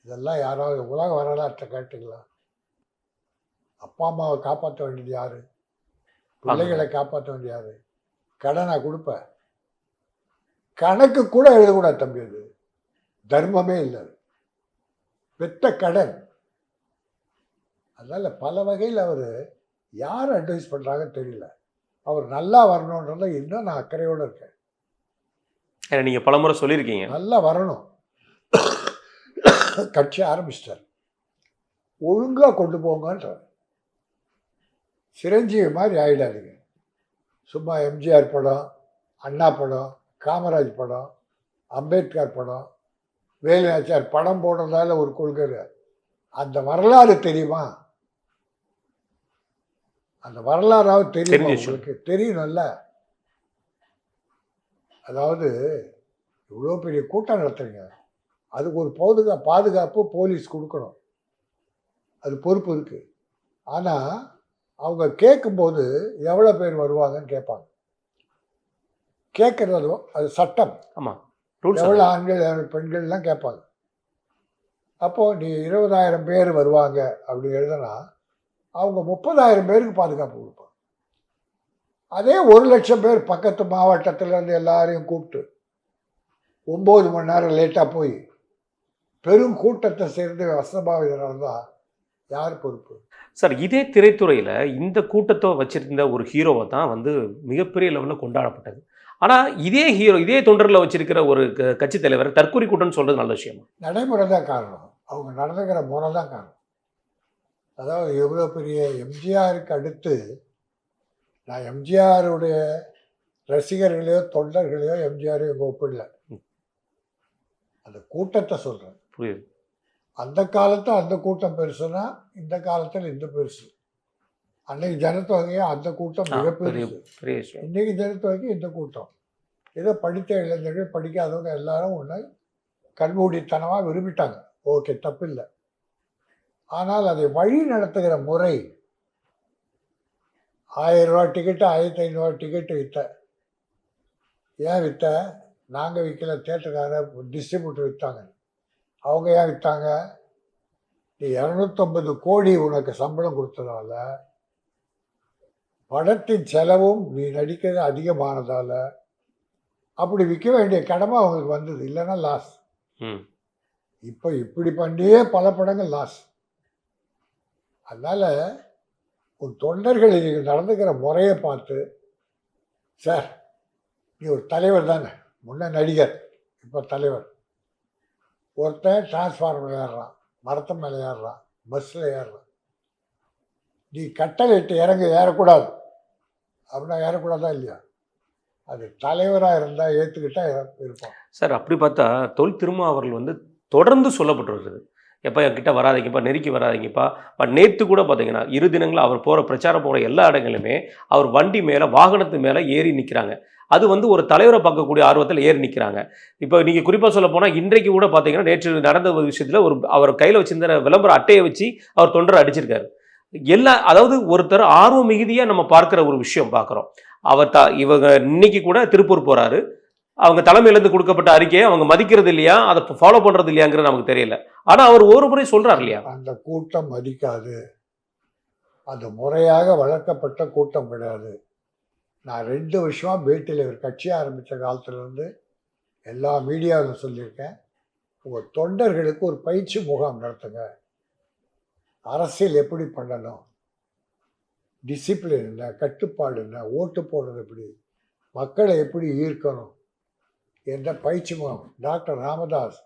இதெல்லாம் யாராவது உலக வரலாற்றை கேட்டுங்களா? அப்பா அம்மாவை காப்பாற்ற வேண்டியது யாரு? பிள்ளைகளை காப்பாற்ற வேண்டியது யாரு? கடனை கொடுப்ப, கணக்கு கூட எழுதக்கூடாது தம்பி. அது தர்மமே இல்லை, பெத்த கடன். அதனால் பல வகையில் அவர் யார் அட்வைஸ் பண்ணுறாங்கன்னு தெரியல. அவர் நல்லா வரணுன்றத இன்னும் நான் அக்கறையோடு இருக்கேன். நீங்கள் பலமுறை சொல்லியிருக்கீங்க, நல்லா வரணும். கட்சி ஆரம்பிச்சிட்டார், ஒழுங்காக கொண்டு போங்கன்றார். சிரஞ்சீவி மாதிரி ஆகிடாதீங்க. சும்மா எம்ஜிஆர் படம், அண்ணா படம், காமராஜ் படம், அம்பேத்கர் படம், வேலுநாச்சியார் படம் போடுறதால ஒரு கொள்கை. அந்த வரலாறு தெரியுமா? அந்த வரலாறாவது தெரியுமா தெரிஞ்ச விஷயம். உங்களுக்கு? தெரியணும்ல. அதாவது இவ்வளோ பெரிய கூட்டம் நடத்துறீங்க, அதுக்கு ஒரு பாதுகாப்பு போலீஸ் கொடுக்கணும், அது பொறுப்பு இருக்குது. ஆனால் அவங்க கேட்கும்போது எவ்வளோ பேர் வருவாங்கன்னு கேட்பாங்க. கேட்குறதும் அது சட்டம். ஆமாம், ரூல்ஸ். எவ்வளோ ஆண்கள் எவ்வளோ பெண்கள்லாம் கேட்பாங்க. அப்போது நீ 20,000 பேர் வருவாங்க அப்படி எழுதுனா அவங்க 30,000 பேருக்கு பாதுகாப்பு கொடுப்பாங்க. அதே 1,00,000 பேர் பக்கத்து மாவட்டத்திலேருந்து எல்லாரையும் கூப்பிட்டு 9 மணி நேரம் லேட்டாக போய் பெரும் கூட்டத்தை சேர்ந்து அசம்பாவிதம் நடந்தால் யார் பொறுப்பு? சார், இதே திரைத்துறையில் இந்த கூட்டத்தை வச்சிருந்த ஒரு ஹீரோவை தான் வந்து மிகப்பெரிய லெவலில் கொண்டாடப்பட்டது. ஆனால் இதே ஹீரோ, இதே தொண்டரில் வச்சிருக்கிற ஒரு கட்சி தலைவர் தற்கொலை கூட்டம்னு சொல்கிறது நல்ல விஷயமா? நடைமுறை தான் காரணம், அவங்க நடந்துக்கிற முறை தான் காரணம். அதாவது எவ்வளோ பெரிய எம்ஜிஆருக்கு அடுத்து, நான் எம்ஜிஆருடைய ரசிகர்களையோ தொண்டர்களையோ எம்ஜிஆரையும் ஒப்பிடல, அந்த கூட்டத்தை சொல்கிறேன். புரியுது. அந்த காலத்தில் அந்த கூட்டம் பெருசுனா இந்த காலத்தில் இந்த பெருசு. அன்னைக்கு ஜனத்தொகையை அந்த கூட்டம் மிகப்பெரிய விஷயம். இன்றைக்கி ஜனத்தொகைக்கு இந்த கூட்டம். ஏதோ படித்த இளைஞர்கள் படிக்காதவங்க எல்லாரும் ஒன்று கண்மூடித்தனமாக விரும்பிட்டாங்க. ஓகே, தப்பில்லை. ஆனால் அதை வழி நடத்துகிற முறை, 1000 ரூபா டிக்கெட்டு 1500 டிக்கெட்டு விற்ற. ஏன் விற்ற? நாங்கள் விற்கல, தேட்டருக்கார டிஸ்ட்ரிபியூட்டர் விற்றாங்க. அவங்க ஏன் விற்றாங்க? நீ 250 கோடி உனக்கு சம்பளம் கொடுத்ததால, படத்தின் செலவும் நீ நடிக்கிறது அதிகமானதால் அப்படி விற்க வேண்டிய கடமை அவங்களுக்கு வந்தது. இல்லைன்னா லாஸ். இப்போ இப்படி பண்ணியே பல படங்கள் லாஸ். அதனால் ஒரு தொண்டர்கள் நீங்கள் நடந்துக்கிற முறையை பார்த்து, சார் நீ ஒரு தலைவர் தானே, முன்ன நடிகர் இப்போ தலைவர், ஒருத்தன் டிரான்ஸ்ஃபார்மர் ஏறுறான், மரத்து மேலே ஏறுறான், பஸ்ஸில் ஏறுறான், நீ கட்டளையிட்டு ஏறக்கூடாது அப்படின்னா ஏறக்கூடாதா இல்லையா? அது தலைவராக இருந்தால் ஏற்றுக்கிட்டா இருப்பான். சார், அப்படி பார்த்தா தொல் திருமாவர்கள் வந்து தொடர்ந்து சொல்லப்பட்டு வருது, எப்போ என்கிட்ட வராதிங்கப்பா, நெருக்கி வராதிங்கப்பா. பட் நேற்று கூட பார்த்தீங்கன்னா 2 தினங்கள் அவர் போகிற பிரச்சாரம் போகிற எல்லா இடங்களுமே அவர் வண்டி மேலே, வாகனத்து மேலே ஏறி நிற்கிறாங்க. அது வந்து ஒரு தலைவரை பார்க்கக்கூடிய ஆர்வத்தில் ஏறி நிற்கிறாங்க. இப்போ நீங்கள் குறிப்பாக சொல்ல போனால் இன்றைக்கு கூட பார்த்தீங்கன்னா நேற்று நடந்த ஒரு விஷயத்தில் அவர் கையில் வச்சிருந்த விளம்பர அட்டையை வச்சு அவர் தொண்டரை அடிச்சிருக்காரு. அதாவது ஒருத்தர் ஆர்வம் மிகுதியாக நம்ம பார்க்குற ஒரு விஷயம் பார்க்குறோம். இவங்க இன்னைக்கு கூட திருப்பூர் போகிறாரு, அவங்க தலைமையிலேருந்து கொடுக்கப்பட்ட அறிக்கையை அவங்க மதிக்கிறது இல்லையா, அதை ஃபாலோ பண்ணுறது இல்லையாங்கிறது நமக்கு தெரியல. ஆனால் அவர் ஒரு முறை சொல்கிறார் இல்லையா, அந்த கூட்டம் மதிக்காது, அது முறையாக வளர்க்கப்பட்ட கூட்டம் கிடையாது. நான் 2 வருஷமாக பேட்டியில் ஒரு கட்சி ஆரம்பித்த காலத்துலேருந்து எல்லா மீடியாவிலும் சொல்லியிருக்கேன், உங்கள் தொண்டர்களுக்கு ஒரு பயிற்சி முகாம் நடத்துங்க. அரசியல் எப்படி பண்ணணும், டிசிப்ளின் என்ன, கட்டுப்பாடு என்ன, ஓட்டு போடுறது எப்படி, மக்களை எப்படி ஈர்க்கணும் என்ற பயிற்சி முகாம். டாக்டர் ராமதாஸ்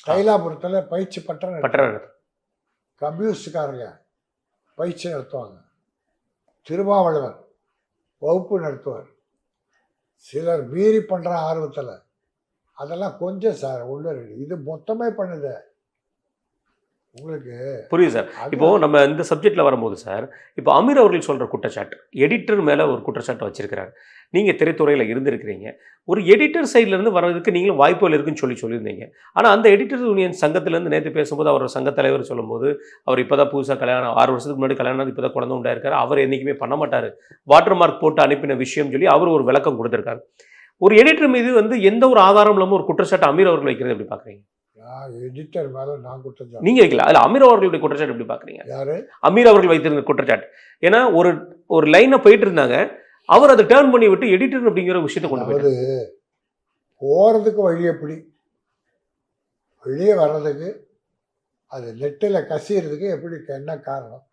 தைலாபுரத்தில் பயிற்சி பட்டறை, கம்யூனிஸ்டுக்காரங்க பயிற்சி நடத்துவாங்க, திருமாவளவன் வகுப்பு நடத்துவார். சிலர் மீறி பண்ணுற ஆர்வத்தில் அதெல்லாம் கொஞ்சம் சார் உள்ள இது மொத்தமே பண்ணுது உங்களுக்கு. புரியுது சார். இப்போ நம்ம இந்த சப்ஜெக்டில் வரும்போது சார், இப்போ அமீர் அவர்கள் சொல்கிற குற்றச்சாட்டு, எடிட்டர் மேலே ஒரு குற்றச்சாட்டு வச்சிருக்கிறார். நீங்கள் திரைத்துறையில் இருந்திருக்கிறீங்க, ஒரு எடிட்டர் சைட்லேருந்து வர்றதுக்கு நீங்களும் வாய்ப்புகள் இருக்குன்னு சொல்லியிருந்தீங்க. ஆனால் அந்த எடிட்டர் யூனியன் சங்கத்திலேருந்து நேற்று பேசும்போது அவர் சங்க தலைவர் சொல்லும்போது, அவர் இப்போ தான் புதுசாக கல்யாணம் 6 வருஷத்துக்கு முன்னாடி கல்யாணம், இப்போ தான் குழந்தை உண்டாயிருக்காரு, அவர் என்றைக்குமே பண்ண மாட்டார், வாட்டர் மார்க் போட்டு அனுப்பின விஷயம் சொல்லி அவர் ஒரு விளக்கம் கொடுத்துருக்காரு. ஒரு எடிட்டர் மீது வந்து எந்த ஒரு ஆதாரம் இல்லாமல் ஒரு குற்றச்சாட்டு அமீர் அவர்கள் வைக்கிறது எப்படி பார்க்குறீங்க? எடிட்டர் மேலே நான் குற்றச்சாட்டு நீங்க வைக்கல, அதில் அமீர் அவர்களுடைய குற்றச்சாட்டு எப்படி பார்க்குறீங்க? யாரு? அமீர் அவர்கள் வைத்திருந்த குற்றச்சாட்டு. ஏன்னா ஒரு லைனை போயிட்டு இருந்தாங்க, அவர் அதை டேர்ன் பண்ணி விட்டு எடிட்டர் அப்படிங்கிற விஷயத்தை கொண்டு போய் போகிறதுக்கு வழி எப்படி, வெளியே வர்றதுக்கு, அது நெட்டில் கசிகிறதுக்கு எப்படி, என்ன காரணம்,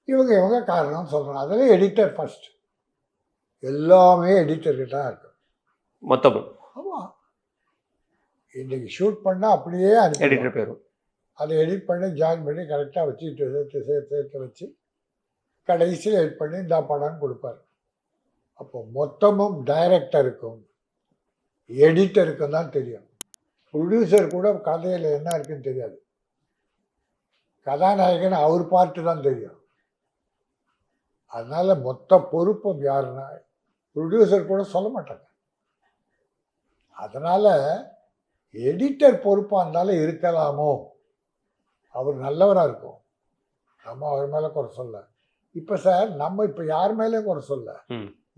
இவங்க காரணம் சொல்கிறாங்க. அதில் எடிட்டர் ஃபர்ஸ்ட், எல்லாமே எடிட்டர்கிட்ட தான் இருக்கு மொத்தமும். ஆமாம், இன்றைக்கி ஷூட் பண்ணால் அப்படியே எடிட்டர் பேரும், அதை எடிட் பண்ணி ஜாயின் பண்ணி கரெக்டாக வச்சுட்டு சேர்த்து வச்சு கடைசியில் எடிட் பண்ணி இந்த படம்னு கொடுப்பார். அப்போ மொத்தமும் டைரக்டருக்கும் எடிட்டருக்கும் தான் தெரியும். ப்ரொடியூசர் கூட கதையில் என்ன இருக்குன்னு தெரியாது. கதாநாயகன் அவர் பார்ட்டு தான் தெரியும். அதனால மொத்த பொறுப்பும் யாருன்னா ப்ரொடியூசர் கூட சொல்ல மாட்டாங்க. அதனால எடிட்டர் பொறுப்பாக இருந்தாலும் இருக்கலாமோ, அவர் நல்லவராக இருக்கும், நம்ம அவர் மேலே குறை சொல்ல. இப்போ சார் நம்ம இப்போ யார் மேலேயும் குறை சொல்ல,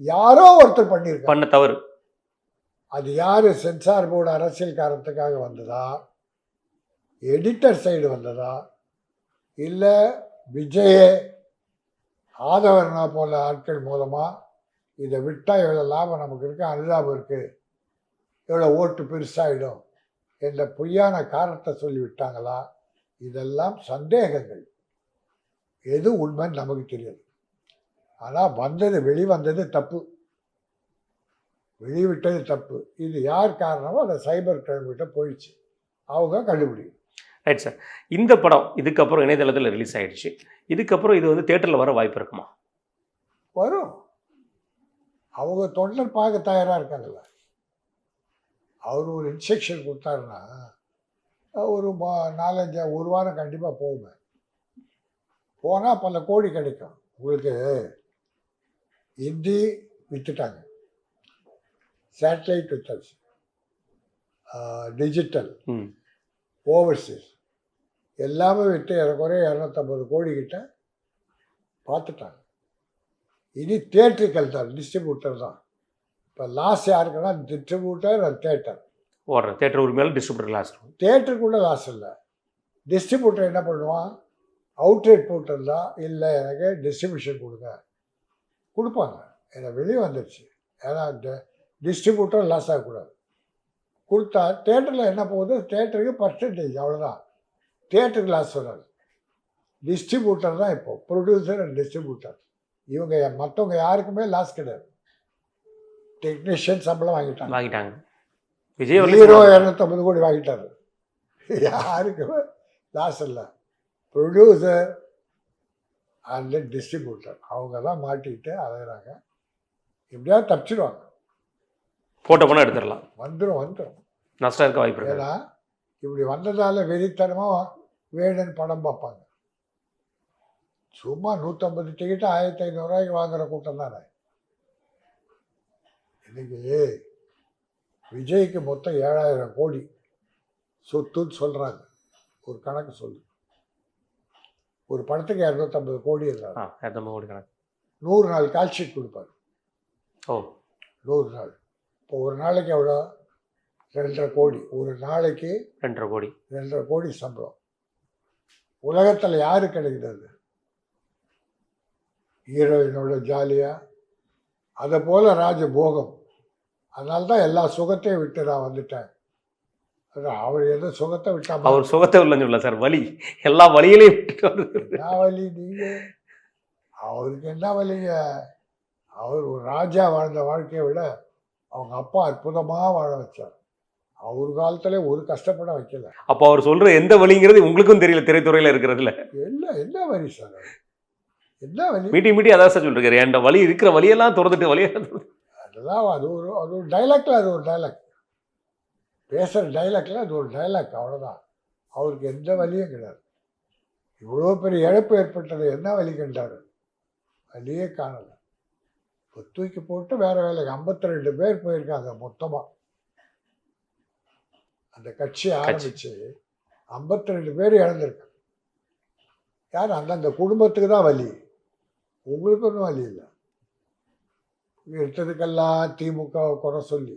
யாரோ ஒருத்தர் பண்ணியிருக்காங்க பண்ண தவறு. அது யார்? சென்சார் போர்டு அரசியல் காரணத்துக்காக வந்ததா, எடிட்டர் சைடு வந்ததா, இல்லை விஜயே ஆதவர்னா போல ஆட்கள் மூலமாக இதை விட்டால் எவ்வளோ லாபம் நமக்கு இருக்குது, அனுதாபம் இருக்குது, எவ்வளோ ஓட்டு பெருசாகிடும் என்ற பொய்யான காரணத்தை சொல்லி விட்டாங்களா? இதெல்லாம் சந்தேகங்கள். எது உண்மைன்னு நமக்கு தெரியாது. ஆனால் வெளிவந்தது தப்பு, வெளிவிட்டது தப்பு. இது யார் காரணமோ அந்த சைபர் கிரைம் கிட்ட போயிடுச்சு, அவங்க கண்டுபிடிக்கும். Right sir. இந்த படம் இதுக்கப்புறம் இணையதளத்தில் ரிலீஸ் ஆகிடுச்சு. இதுக்கப்புறம் இது வந்து தேட்டரில் வர வாய்ப்பு இருக்குமா? வரும். அவங்க தொண்டர் பார்க்க தயாராக இருக்காங்கல்ல. அவர் ஒரு இன்ஸ்ட்ரக்ஷன் கொடுத்தாருன்னா ஒரு 4-5 ஒரு வாரம் கண்டிப்பாக போகுங்க. போனால் பல கோடி கிடைக்கும் உங்களுக்கு. ஹிந்தி விற்றுட்டாங்க, சேட்டலைட் வித்தாச்சு, டிஜிட்டல், ஓவர்சீஸ் எல்லாமே விட்டு ஏறக்குறைய 250 கோடி கிட்ட பார்த்துட்டாங்க. இனி தியேட்டர்கள் தான், டிஸ்ட்ரிபியூட்டர் தான். இப்போ லாஸ் யாருக்குன்னா டிஸ்ட்ரிபியூட்டர் அண்ட் தேட்டர். ஓடுற தேட்டர் உரிமையால் டிஸ்ட்ரிபியூட்டர் லாஸ். தேட்டருக்குள்ள லாஸ் இல்லை. டிஸ்ட்ரிபியூட்டர் என்ன பண்ணுவான்? அவுட்ரேட் போட்டிருந்தா இல்லை எனக்கு டிஸ்ட்ரிபியூஷன் கொடுப்பாங்க. ஏன்னா வெளியே வந்துடுச்சு. ஏன்னா டிஸ்ட்ரிபியூட்டர் லாஸ் ஆகக்கூடாது. கொடுத்தா தேட்டரில் என்ன போகுது? தேட்டருக்கு பர்சன்டேஜ் அவ்வளோதான். தேட்டருக்கு லாஸ் வராது. டிஸ்ட்ரிபியூட்டர் தான் இப்போது ப்ரொடியூசர் அண்ட் டிஸ்ட்ரிபியூட்டர். இவங்க மற்றவங்க யாருக்குமே லாஸ் கிடையாது. டெக்னீஷியன் சம்பளம் வாங்கிட்டாங்க. விஜய் ஹீரோ 250 கோடி வாங்கிட்டாரு, யாருக்குமே லாஸ் இல்லை. ப்ரொடியூசர் அண்ட் டிஸ்ட்ரிபியூட்டர் அவங்க தான் மாட்டிக்கிட்டு அலைகிறாங்க. எப்படியாவது தப்பிச்சிடுவாங்க. போட்டோ பணம் எடுத்துடலாம். வந்துடும் நஷ்டம் இருக்க வாய்ப்பு இருக்கு. ஏன்னா இப்படி வந்ததால் வெறித்தனமாக வேடன் படம் பார்ப்பாங்க. சும்மா 150 டிக்கெட்டு 1500 ரூபாய்க்கு வாங்குகிற கூட்டம் தானே. இன்னைக்கு விஜய்க்கு மொத்தம் 7000 கோடி சொத்துன்னு சொல்கிறாங்க. ஒரு கணக்கு சொல்லு. ஒரு படத்துக்கு 250 கோடி இருந்தாங்க. 250 கோடி கணக்கு. 100 நாள் கால்ஷீட் கொடுப்பாரு. 100 நாள். இப்போ ஒரு நாளைக்கு எவ்வளோ? 2.5 கோடி. ஒரு நாளைக்கு 2.5 கோடி சம்பளம். உலகத்தில் யாரு கிடைக்கிறது? ஹீரோயினோட ஜாலியாக அதை போல் ராஜபோகம். அதனால தான் எல்லா சுகத்தையும் விட்டு நான் வந்துட்டேன். அவர் எதோ சுகத்தை விட்டா? அவர் சுகத்தை இல்லைன்னு சொல்ல சார், வலி, எல்லா வழியிலையும் விட்டுட்டு. என்ன வலி? நீங்கள் அவருக்கு என்ன வலிங்க? அவர் ஒரு ராஜா வாழ்ந்த வாழ்க்கையை விட அவங்க அப்பா அற்புதமாக வாழ வச்சார். அவர் காலத்துல ஒரு கஷ்டப்பட வைக்கல. அப்போ அவர் சொல்ற எந்த வழிங்கிறது உங்களுக்கும் தெரியல திரைத்துறையில் இருக்கிறதுல. என்ன வழி சார்? என்ன வழி? மீட்டி அதான் சார் சொல்லிருக்காரு, என் வழி இருக்கிற வழியெல்லாம் திறந்துட்டு அதெல்லாம் அது ஒரு டைலாக்ல, அது ஒரு டைலாக். பேசுகிற டைலாக்ல அது ஒரு டைலாக், அவ்வளோதான். அவருக்கு எந்த வழியும் கிடையாது. இவ்வளோ பெரிய இழப்பு ஏற்பட்டது, என்ன வழி கண்டார்? வழியே காணலை. இப்போ தூக்கி போட்டு வேற வேலைக்கு 52 பேர் போயிருக்காங்க மொத்தமாக. அந்த கட்சி ஆரம்பிச்சு 52 பேர் இழந்திருக்காங்க. யார்? அந்தந்த குடும்பத்துக்கு தான் வலி, உங்களுக்கு ஒன்றும் வலி இல்லை. எடுத்ததுக்கெல்லாம் திமுகவை குறை சொல்லி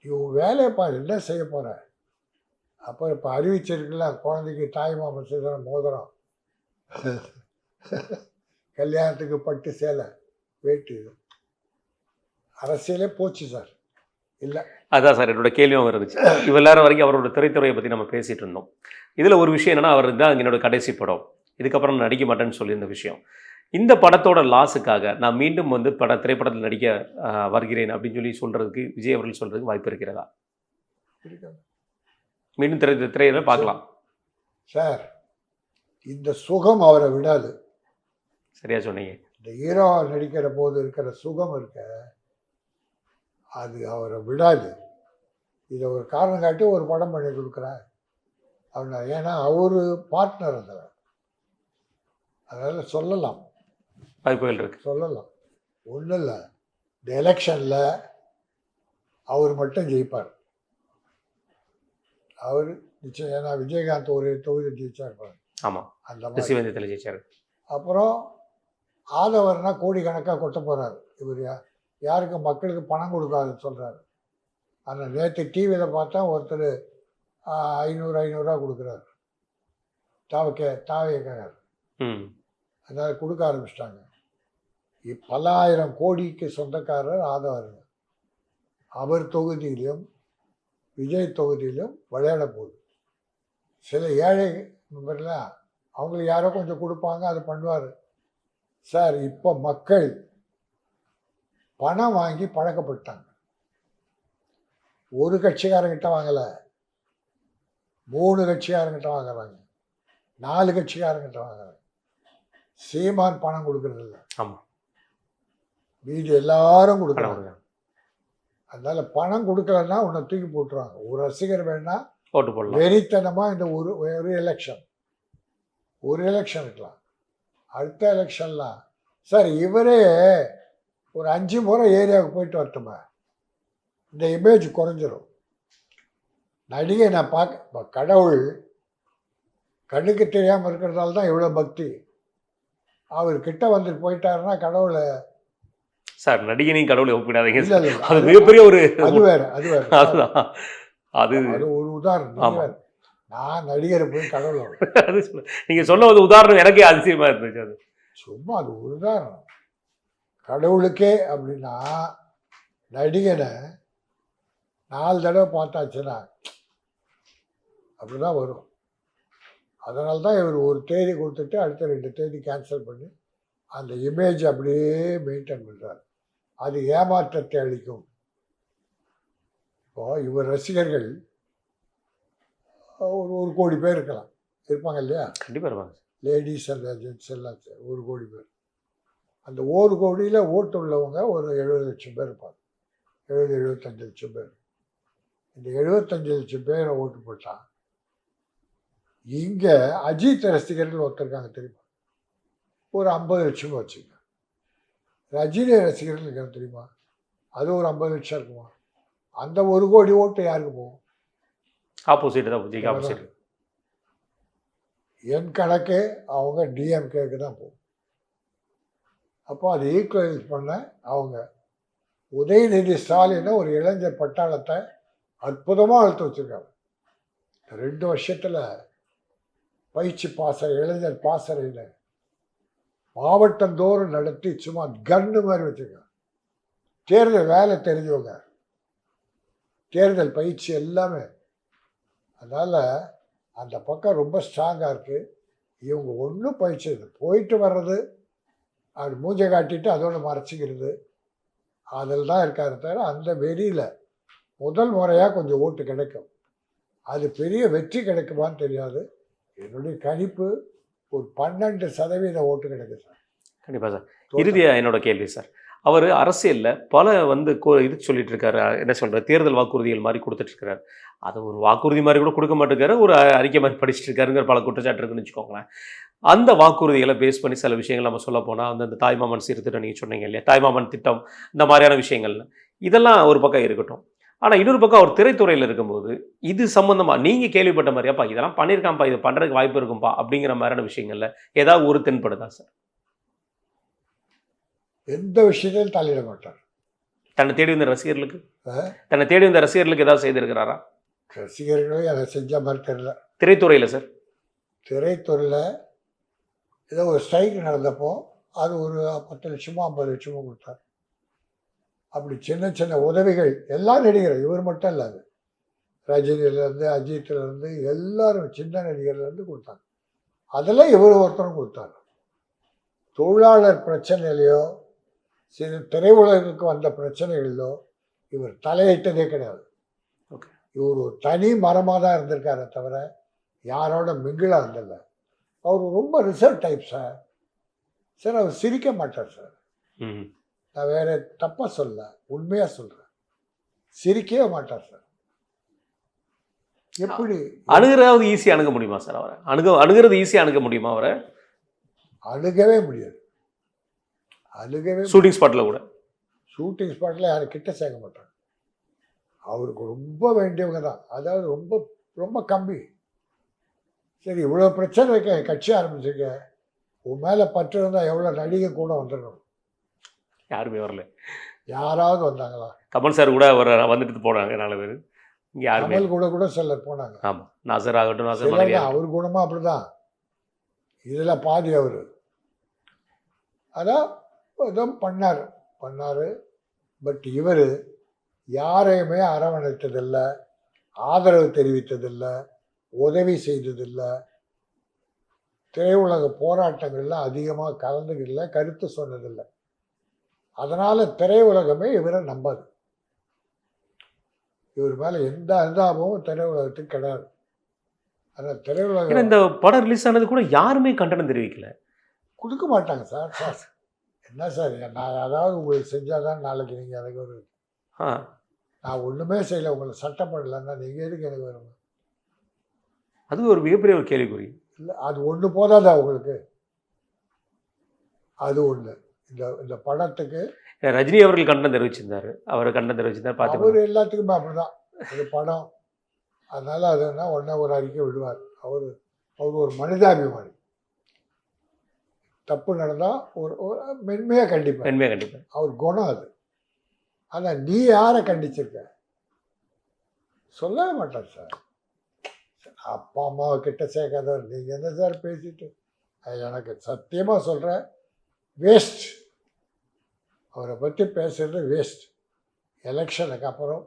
இவங்க வேலையை பாரு, என்ன செய்ய போகிற? அப்போ இப்போ அறிவிச்சிருக்குல்ல, குழந்தைக்கு தாய்மாமன் செய்கிற மோதிரம், கல்யாணத்துக்கு பட்டு சேலை, வேட்டு, அரசியலே போச்சு சார். இல்லை, அதான் சார் என்னோட கேள்வியும் இருந்துச்சு. இவ்வளோ நேரம் வரைக்கும் அவரோட திரைத்துறையை பற்றி நம்ம பேசிகிட்டு இருந்தோம். இதில் ஒரு விஷயம் என்னென்னா, அவர் தான் என்னோட கடைசி படம், இதுக்கப்புறம் நான் நடிக்க மாட்டேன்னு சொல்லியிருந்த விஷயம். இந்த படத்தோட லாஸுக்காக நான் மீண்டும் வந்து திரைப்படத்தில் நடிக்க வருகிறேன் அப்படின்னு சொல்லி சொல்கிறதுக்கு விஜய் அவர்கள் சொல்கிறதுக்கு வாய்ப்பு இருக்கிறதா? மீண்டும் திரையில பார்க்கலாம் சார். இந்த சுகம் அவரை விடாது. சரியா சொன்னீங்க. இந்த ஹீரோ நடிக்கிற போது இருக்கிற சுகம் இருக்க, அது அவரை விடாது. இதை ஒரு காரணம் காட்டி ஒரு படம் பண்ணி கொடுக்குறேன் அப்படின்னா. ஏன்னா அவர் பார்ட்னர் அதில், அதனால் சொல்லலாம் வாய்ப்புகள் இருக்கு. சொல்லலாம். ஒன்றும் இல்லை, இந்த எலெக்ஷனில் அவர் மட்டும் ஜெயிப்பார். அவர் நிச்சயம், ஏன்னா விஜயகாந்த் ஒரு தொகுதி ஜெயிச்சா இருப்பார். ஆமாம், அந்த மாதிரி. சிவந்தியத்தில் ஜெயிச்சார். அப்புறம் ஆதவர்னா கோடிக்கணக்காக கொட்ட போகிறார். இவர் யாருக்கு மக்களுக்கு பணம் கொடுக்காதுன்னு சொல்கிறாரு. ஆனால் நேற்று டிவியில் பார்த்தா ஒருத்தர் 500 கொடுக்குறாரு. தாவேக்கார் அதனால் கொடுக்க ஆரம்பிச்சிட்டாங்க. பல ஆயிரம் கோடிக்கு சொந்தக்காரர் ஆதவர். அவர் தொகுதியிலும் விஜய் தொகுதியிலும் விளையாட போகுது. சில ஏழை மெம்பர்லாம் அவங்களுக்கு யாரோ கொஞ்சம் கொடுப்பாங்க, அதை பண்ணுவார். சார், இப்போ மக்கள் பணம் வாங்கி பழக்கப்பட்டாங்க. ஒரு கட்சிக்காரங்கிட்ட வாங்கலை, 3 கட்சிக்காரங்கிட்ட வாங்குறாங்க, 4 கட்சிக்காரங்கிட்ட வாங்குறாங்க. சீமான் பணம் கொடுக்கறது இல்லை. ஆமாம், மீதி எல்லாரும் கொடுக்குறாங்க. அதனால பணம் கொடுக்கலன்னா உன்னை தூக்கி போட்டுருவாங்க. ஒரு ரசிகர் வேணா ஓட்டு போடலாம். வெறித்தனமாக இந்த ஒரு எலெக்ஷன் இருக்கலாம். அடுத்த எலெக்ஷன்லாம் சார் இவரே ஒரு 5 முறை ஏரியாவுக்கு போயிட்டு வரட்டுமா, இந்த இமேஜ் குறைஞ்சிரும். நடிகை நான் பார்க்க, கடவுள் கண்ணுக்கு தெரியாமல் இருக்கிறதால தான் இவ்வளோ பக்தி. அவர் கிட்ட வந்துட்டு போயிட்டாருன்னா கடவுளை சார், நடிகனையும் கடவுளை ஒப்பிடாதீங்க. இல்லை இல்லை, அது மிகப்பெரிய ஒரு அது வேறு அதுதான். அது ஒரு உதாரணம். நான் நடிகரை போய் கடவுளை அது நீங்கள் சொல்ல ஒரு உதாரணம் எனக்கே அதிசயமாக இருந்துச்சு. அது சும்மா அது ஒரு உதாரணம். கடவுளுக்கே அப்படின்னா நடிகனை 4 தடவை பார்த்தாச்சுன்னா அப்படிதான் வரும். அதனால தான் இவர் ஒரு தேதி கொடுத்துட்டு அடுத்த 2 தேதி கேன்சல் பண்ணி அந்த இமேஜ் அப்படியே மெயின்டைன் பண்ணுறார். அது ஏமாற்றத்தை அளிக்கும். இப்போ இவர் ரசிகர்கள் ஒரு கோடி பேர் இருப்பாங்க இல்லையா? கண்டிப்பாக இருப்பாங்க. லேடிஸ் அண்ட் ஜென்ட்ஸ் எல்லாம் 1 கோடி பேர். அந்த 1 கோடியில் ஓட்டு உள்ளவங்க ஒரு 70 லட்சம் பேர் இருப்பாங்க. 75 லட்சம் பேர். இந்த 75 லட்சம் பேரை ஓட்டு போட்டால் இங்கே அஜித் ரசிகர்கள் ஒருத்தருக்காங்க தெரியுமா, ஒரு 50 லட்சம் வச்சுங்க. ரஜினி ரசிகர்கள் இருக்காங்க தெரியுமா, அது ஒரு 50 லட்சம் இருக்குமா. அந்த 1 கோடி ஓட்டு யாருக்கு போகும்? ஆப்போசிட் தான், விஜய்க்கு ஆப்போசிட். என் கணக்கு அவங்க டிஎம்கேக்கு தான் போகும். அப்போ அது ஈக்குவலைஸ் பண்ண அவங்க உதயநிதி ஸ்டாலினை ஒரு இளைஞர் பட்டாளத்தை அற்புதமாக அழுத்த வச்சுருக்காங்க. 2 வருஷத்தில் பயிற்சி இளைஞர் பாசறையில் மாவட்டந்தோறும் நடத்தி சும்மா கன்னு மாதிரி வச்சுருக்காங்க. தேர்தல் வேலை தெரிஞ்சவங்க, தேர்தல் பயிற்சி எல்லாமே. அதனால் அந்த பக்கம் ரொம்ப ஸ்ட்ராங்காக இருக்குது. இவங்க ஒன்றும் பயிற்சி இல்லை, போயிட்டு வர்றது, அப்படி மூஞ்சை காட்டிட்டு அதோடு மறைச்சிக்கிறது, அதில் தான் இருக்காரு தவிர அந்த வெறியில் முதல் முறையாக கொஞ்சம் ஓட்டு கிடைக்கும். அது பெரிய வெற்றி கிடைக்குமான்னு தெரியாது. என்னுடைய கணிப்பு ஒரு 12% ஓட்டு கிடைக்கும் சார். கண்டிப்பாக சார். இறுதியாக என்னோட கேள்வி சார், அவர் அரசியலில் பல இது சொல்லிட்டு இருக்காரு, என்ன சொல்கிறார், தேர்தல் வாக்குறுதிகள் மாதிரி கொடுத்துட்ருக்காரு. அது ஒரு வாக்குறுதி மாதிரி கூட கொடுக்க மாட்டேங்கிறாரு, ஒரு அறிக்கை மாதிரி படிச்சுட்டு இருக்காருங்கிற பல குற்றச்சாட்டு இருக்குன்னு வச்சுக்கோங்களேன். அந்த வாக்குறுதிகளை பேஸ் பண்ணி சில விஷயங்கள் நம்ம சொல்ல போனால் அந்த தாய்மாமன் சீர்திட்டம் நீங்கள் சொன்னீங்க இல்லையா, தாய்மாமன் திட்டம், இந்த மாதிரியான விஷயங்கள் இதெல்லாம் ஒரு பக்கம் இருக்கட்டும். ஆனால் இன்னொரு பக்கம் அவர் திரைத்துறையில் இருக்கும்போது இது சம்மந்தமாக நீங்கள் கேள்விப்பட்ட மாதிரியாப்பா இதெல்லாம் பண்ணியிருக்கான்ப்பா, இது பண்ணுறதுக்கு வாய்ப்பு இருக்கும்பா அப்படிங்கிற மாதிரியான விஷயங்கள்ல ஏதாவது ஒரு தென்படுதா சார்? எந்த விஷயத்தையும் தலையிட மாட்டார். தன்னை தேடி வந்த ரசிகர்களுக்கு ஏதாவது செய்திருக்கிறாரா? ரசிகர்களே அதை செஞ்ச மாதிரி தெரியல. திரைத்துறையில் சார், திரைத்துறையில் ஏதோ ஒரு ஸ்ட்ரைக் நடந்தப்போ அது ஒரு 10 லட்சமோ 50 லட்சமோ கொடுத்தார். அப்படி சின்ன சின்ன உதவிகள் எல்லா நடிகரும், இவர் மட்டும் இல்லை, அது ரஜினியிலேருந்து அஜித்லேருந்து எல்லாரும் சின்ன நடிகர்லேருந்து கொடுத்தாங்க. அதெல்லாம் இவர் ஒருத்தரும் கொடுத்தார். தொழிலாளர் பிரச்சனையிலையோ சில திரையுலகுக்கு வந்த பிரச்சனைகளிலோ இவர் தலையிட்டதே கிடையாது. இவர் ஒரு தனி மரமாக தான் இருந்திருக்காரே தவிர யாரோட மிங்கிளாக இருந்தில்ல. அவர் ரொம்ப ரிசர்வ் டைப் சார். சார் அவர் சிரிக்க மாட்டார் சார். நான் வேறு தப்பாக சொல்ல, உண்மையாக சொல்கிறேன், சிரிக்கவே மாட்டார் சார். எப்படி அணுகிறது ஈஸியாக அணுக முடியுமா சார் அவரை அணுகிறது ஈஸியாக அணுக முடியுமா அவரை அணுகவே முடியாது. அணுகவே ஷூட்டிங் ஸ்பாட்டில் கூட ஷூட்டிங் ஸ்பாட்டில் யாரும் கிட்ட சேர்க்க மாட்டாங்க. அவருக்கு ரொம்ப வேண்டியவங்க தான். அதாவது ரொம்ப ரொம்ப கம்மி. சரி, இவ்வளோ பிரச்சனை இருக்க, கட்சி ஆரம்பிச்சிருக்க, உன் மேலே பற்று இருந்தால் எவ்வளோ நடிகை கூட வந்துடணும். யாருமே வரல. யாராவது வந்தாங்களா? கமல் சார் கூட வந்துட்டு போனாங்க 4 பேர். இங்கே யாருமே கமல் கூட சிலர் போனாங்க. ஆமாம், நாசர் ஆகட்டும், நாசர் சிலர் மலையா தான். அவர் குணமாக அப்படிதான். இதில் பாதி அவர் அதான் ஏதோ பண்ணார். பட் இவர் யாரையுமே அரவணைத்ததில்லை, ஆதரவு தெரிவித்ததில்லை, உதவி செய்ததில்லை, திரையுலக போராட்டங்களில் அதிகமாக கலந்துக்கல, கருத்து சொன்னதில்லை. அதனால் திரையுலகமே இவரை நம்பாது. இவர் மேலே எந்த அனுதாபமும் திரையுலகத்துக்கு கிடையாது. ஆனால் திரையுலகம் இந்த படம் ரிலீஸ் ஆனது கூட யாருமே கண்டனம் தெரிவிக்கல. கொடுக்க மாட்டாங்க சார். என்ன சார், நான் அதாவது உங்களுக்கு செஞ்சால் தான் நாளைக்கு நீங்கள் எனக்கு ஒரு நான் ஒன்றுமே செய்யலை, உங்களை சட்டம் பண்ணலன்னா நீங்கள் எதுக்கு எனக்கு வரணும்? அது ஒரு மிகப்பெரிய ஒரு கேள்விக்குறி. இல்லை, அது ஒன்று போதாதா உங்களுக்கு? அது ஒன்று. இந்த படத்துக்கு ரஜினி அவர்கள் கண்டனம் தெரிவிச்சிருந்தாரு. அவர் கண்டனம் தெரிவிச்சிருந்தார். பார்த்து அவர் எல்லாத்துக்குமே அப்படிதான். இது படம், அதனால் அதுன்னா உடனே ஒரு அறிக்கை விடுவார். அவர் ஒரு மனிதாபிமானி. தப்பு நடந்தால் ஒரு மென்மையாக கண்டிப்பார். அவர் குணம் அது. ஆனால் நீ யாரை கண்டிச்சிருக்க? சொல்லவே மாட்டார் சார். அப்பா அம்மாவை கிட்ட சேர்க்காதவர் நீங்கள் என்ன சார் பேசிட்டு? எனக்கு சத்தியமாக சொல்கிறேன், வேஸ்ட். அவரை பற்றி பேசுகிறது வேஸ்ட். எலெக்ஷனுக்கு அப்புறம்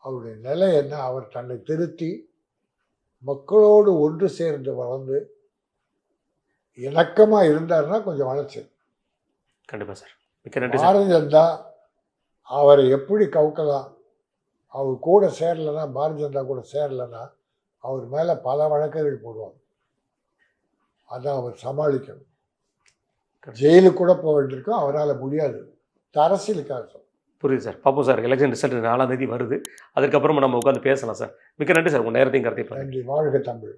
அவருடைய நிலை என்ன? அவர் தன்னை திருத்தி மக்களோடு ஒன்று சேர்ந்து வளர்ந்து இணக்கமாக இருந்தார்னா கொஞ்சம் வளர்ச்சி. கண்டிப்பாக சார். மிக்க நன்றி சார். பாரதிய ஜனதா அவரை எப்படி கவுக்கலாம்? அவர் கூட சேரலைன்னா, பாரதிய ஜனதா கூட சேரலைன்னா அவர் மேலே பல வழக்குகள் போடுவாங்க. அதை அவர் சமாளிக்கணும். ஜெயிலுக்கு கூட போக வேண்டியிருக்கும், அவரால் முடியாது. அரசியலுக்காக சொல்ல. புரியுது சார். பார்ப்போம் சார். எலெக்ஷன் ரிசல்ட் 4ஆம் தேதி வருது. அதுக்கப்புறமா நம்ம உட்காந்து பேசலாம் சார். மிக்க நன்றி சார். உங்கள் நேரத்தையும் கருத்தை. நன்றி. வாழ்க தமிழ்.